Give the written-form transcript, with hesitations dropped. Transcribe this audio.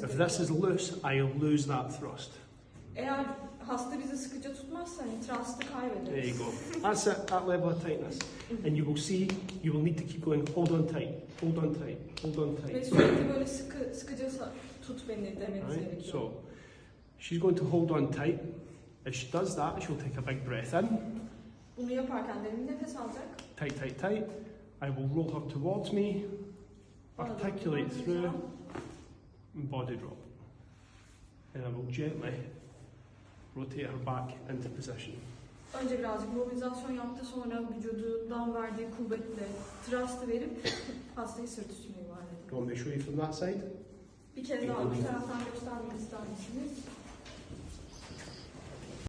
tutmamız If gerekiyor. this is loose, I'll lose that thrust. Eğer hasta bizi sıkıca tutmazsa hani thrust'ı kaybederiz. There you go. That's it, that level of tightness. And you will see, you will need to keep going, hold on tight, hold on tight, hold on Ve tight. sürekli böyle sıkıca tut beni demeniz Right? gerekiyor. So, she's going to hold on tight. If she does that, she'll take a big breath in. Bunu yaparken derin nefes alacak. Tight, tight, tight. I will roll her towards me, articulate through, and body drop. And I will gently rotate her back into position. Önce birazcık mobilizasyon yaptı, sonra vücudundan verdiği kuvvetle thrust'ı verip hastayı sırt üstüne yuvarladı. Do you want me to show you from that side? Bir kez daha bu taraftan göstermek ister misiniz?